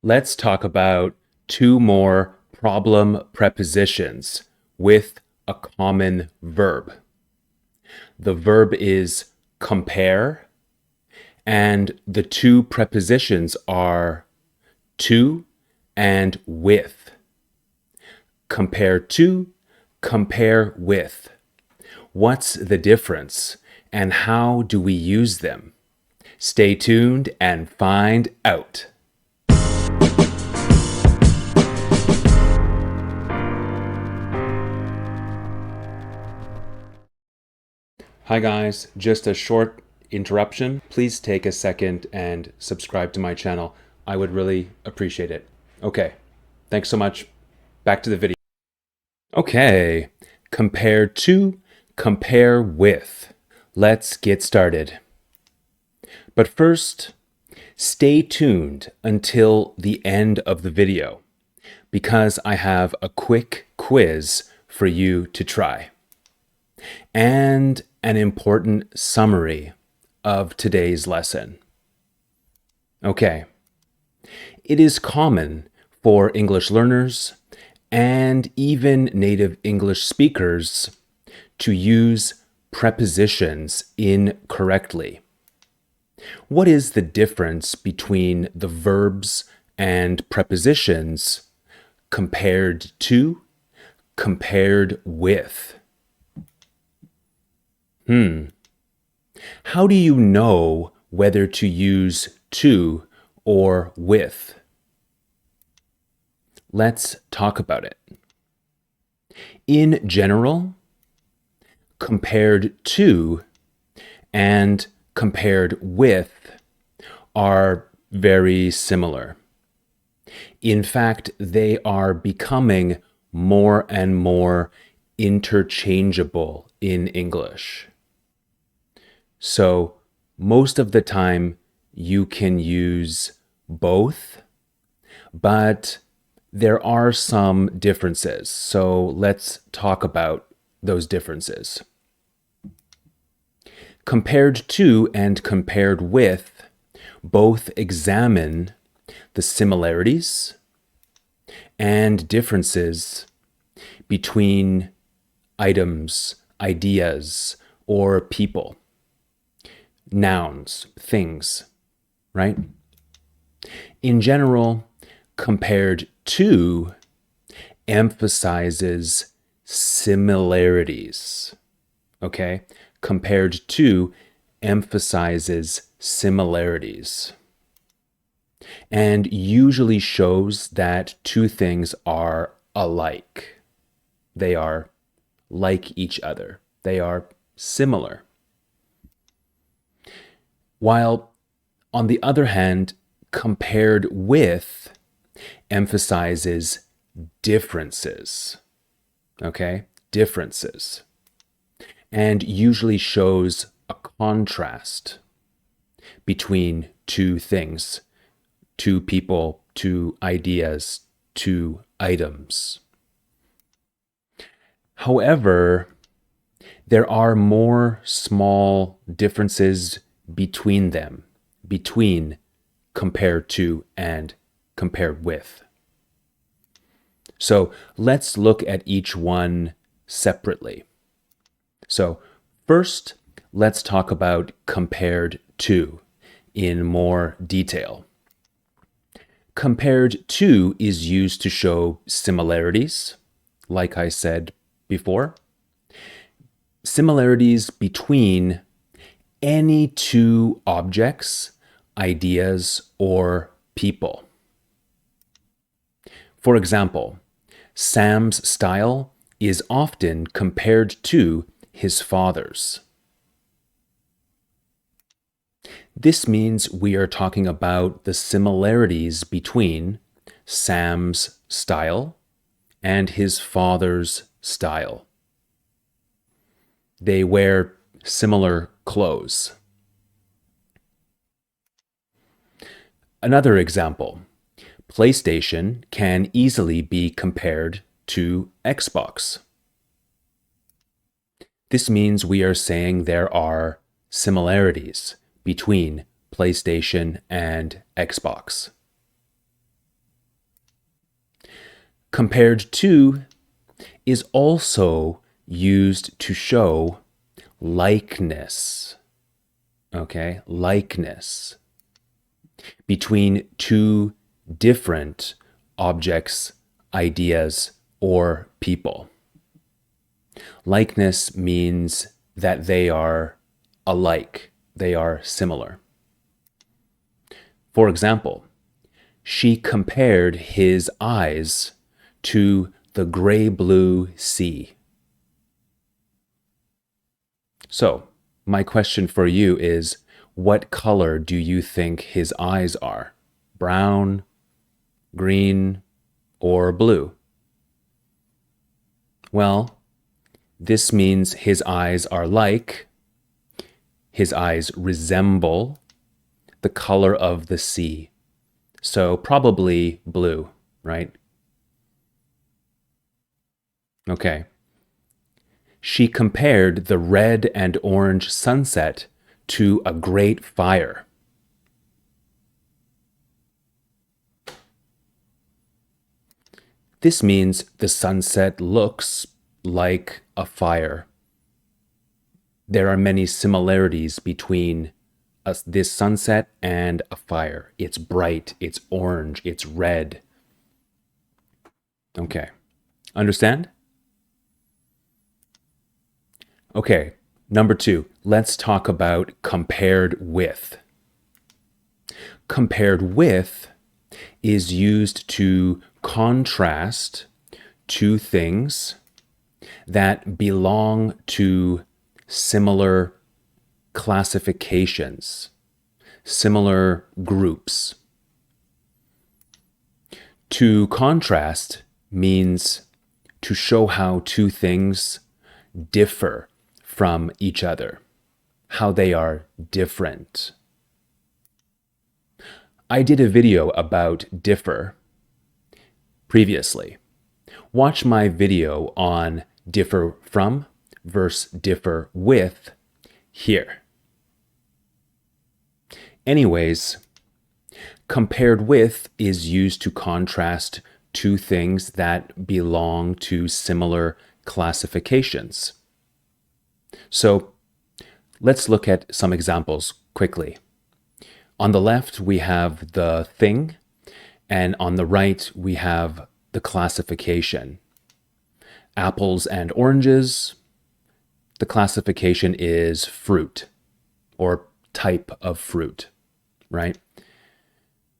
Let's talk about two more problem prepositions with a common verb. The verb is compare, and the two prepositions are to and with. Compare to, compare with. What's the difference, and how do we use them? Stay tuned and find out. Hi guys, just a short interruption. Please take a second and subscribe to my channel. I would really appreciate it. Okay, thanks so much. Back to the video. Okay, compare to, compare with. Let's get started. But first, stay tuned until the end of the video because I have a quick quiz for you to try and an important summary of today's lesson. Okay, it is common for English learners and even native English speakers to use prepositions incorrectly. What is the difference between the verbs and prepositions compared to, compared with? How do you know whether to use to or with? Let's talk about it. In general, compared to and compared with are very similar. In fact, they are becoming more and more interchangeable in English. So most of the time you can use both, but there are some differences. So let's talk about those differences. Compared to and compared with both examine the similarities and differences between items, ideas, or people. Nouns, things, right? In general, compared to emphasizes similarities, okay? Compared to emphasizes similarities and usually shows that two things are alike. They are like each other. They are similar. While, on the other hand, compared with emphasizes differences, okay? Differences. And usually shows a contrast between two things, two people, two ideas, two items. However, there are more small differences between them, between compared to and compared with. So let's look at each one separately. So first, let's talk about compared to in more detail. Compared to is used to show similarities, like I said before. Similarities between any two objects, ideas, or people. For example, Sam's style is often compared to his father's. This means we are talking about the similarities between Sam's style and his father's style. They wear similar clothes. Another example, PlayStation can easily be compared to Xbox. This means we are saying there are similarities between PlayStation and Xbox. Compared to is also used to show likeness. Okay, likeness between two different objects, ideas, or people. Likeness means that they are alike, they are similar. For example, she compared his eyes to the gray-blue sea. So, my question for you is, what color do you think his eyes are? Brown, green, or blue? Well, this means his eyes are like, his eyes resemble the color of the sea. So probably blue, right? Okay. She compared the red and orange sunset to a great fire. This means the sunset looks like a fire. There are many similarities between this sunset and a fire. It's bright, it's orange, it's red. Okay, understand? Okay, number 2, let's talk about compared with. Compared with is used to contrast two things that belong to similar classifications, similar groups. To contrast means to show how two things differ from each other, how they are different. I did a video about differ previously. Watch my video on differ from versus differ with here. Anyways, compared with is used to contrast two things that belong to similar classifications. So let's look at some examples quickly. On the left, we have the thing, and on the right, we have the classification. Apples and oranges, the classification is fruit or type of fruit, right?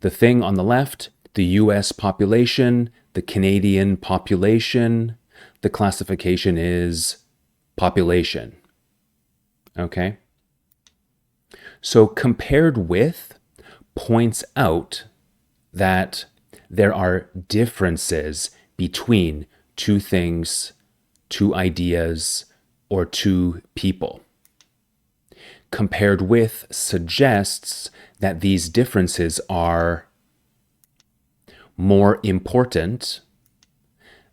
The thing on the left, the US population, the Canadian population, the classification is population, okay? So compared with points out that there are differences between two things, two ideas, or two people. Compared with suggests that these differences are more important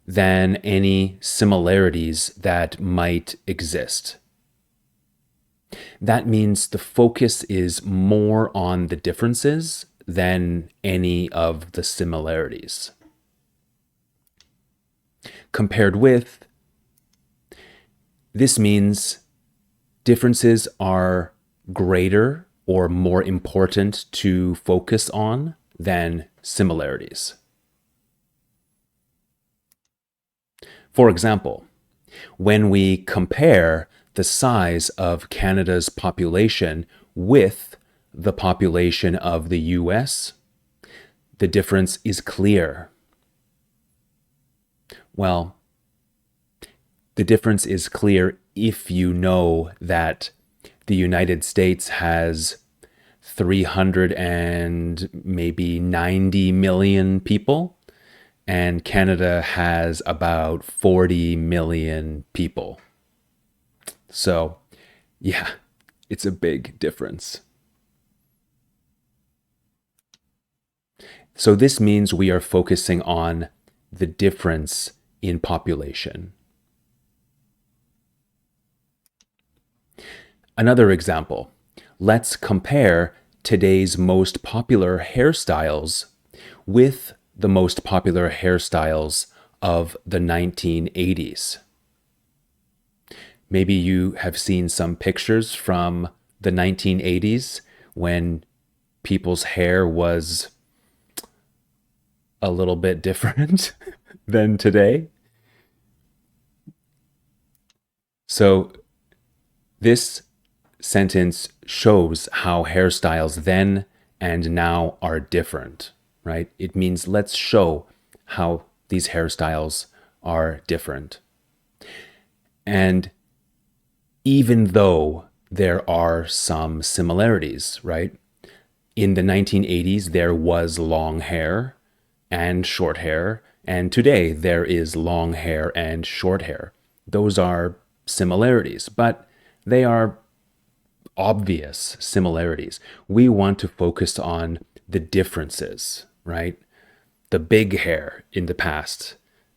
than any similarities that might exist. That means the focus is more on the differences than any of the similarities. Compared with, this means differences are greater or more important to focus on than similarities. For example, when we compare the size of Canada's population with the population of the US, the difference is clear. Well, the difference is clear if you know that the United States has 300 and maybe 90 million people, and Canada has about 40 million people. So, yeah, it's a big difference. So this means we are focusing on the difference in population. Another example, let's compare today's most popular hairstyles with the most popular hairstyles of the 1980s. Maybe you have seen some pictures from the 1980s when people's hair was a little bit different than today. So this sentence shows how hairstyles then and now are different, right? It means let's show how these hairstyles are different. And even though there are some similarities, right? In the 1980s, there was long hair and short hair, and today there is long hair and short hair. Those are similarities, but they are obvious similarities. We want to focus on the differences, right? The big hair in the past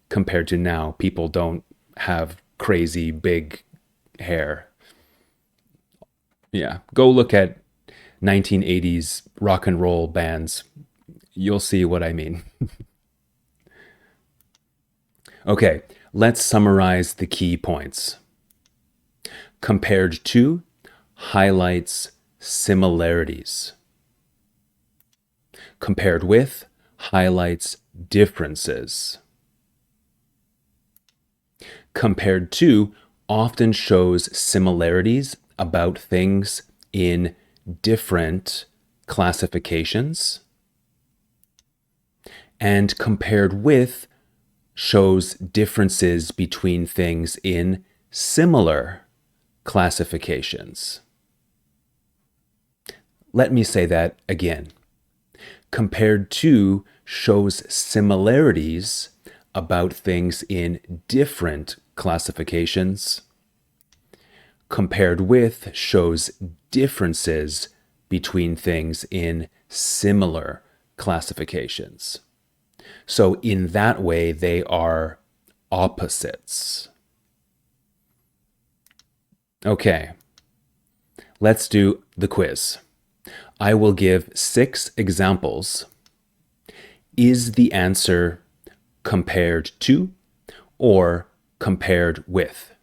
compared to now. People don't have crazy big hair. Yeah, go look at 1980s rock and roll bands. You'll see what I mean. Okay, let's summarize the key points. Compared to highlights similarities. Compared with highlights differences. Compared to often shows similarities about things in different classifications. And compared with shows differences between things in similar classifications. Let me say that again. Compared to shows similarities about things in different classifications. Compared with shows differences between things in similar classifications. So in that way, they are opposites. Okay, let's do the quiz. I will give 6 examples. Is the answer compared to or compared with?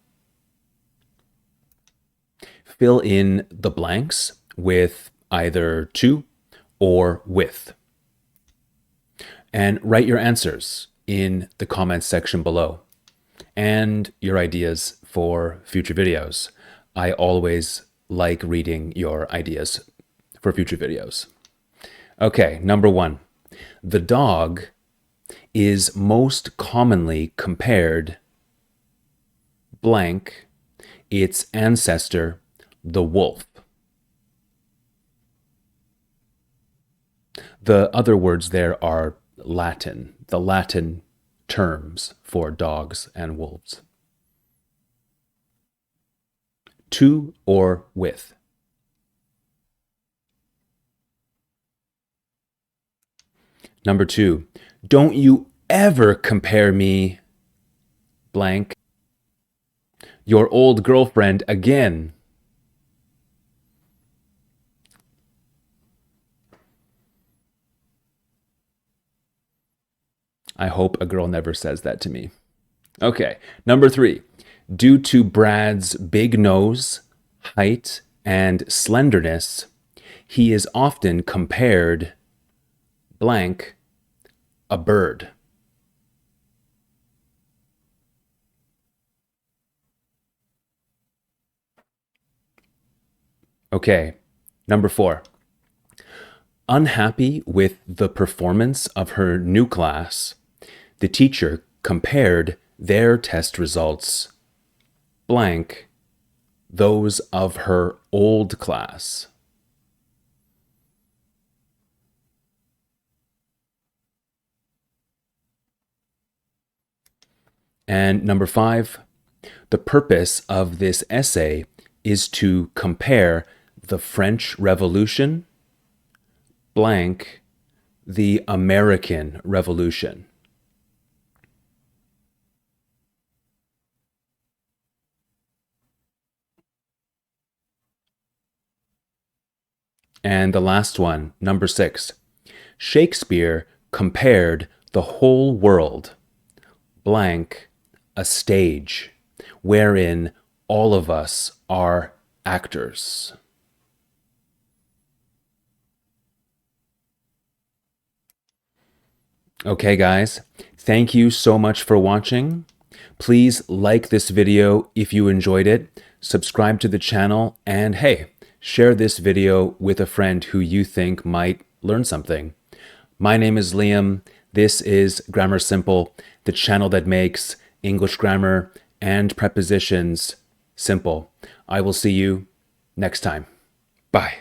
Fill in the blanks with either to or with. And write your answers in the comments section below and your ideas for future videos. I always like reading your ideas for future videos. Okay, number 1. The dog is most commonly compared blank its ancestor, the wolf. The other words there are Latin, the Latin terms for dogs and wolves. To or with. Number 2, don't you ever compare me blank your old girlfriend again. I hope a girl never says that to me. Okay, number 3. Due to Brad's big nose, height, and slenderness, he is often compared blank a bird. Okay, number 4. Unhappy with the performance of her new class, the teacher compared their test results blank those of her old class. And number 5, the purpose of this essay is to compare the French Revolution blank the American Revolution. And the last one, number 6. Shakespeare compared the whole world blank a stage wherein all of us are actors. Okay, guys, thank you so much for watching. Please like this video if you enjoyed it, subscribe to the channel, and hey, share this video with a friend who you think might learn something. My name is Liam. This is Grammar Simple, the channel that makes English grammar and prepositions simple. I will see you next time. Bye.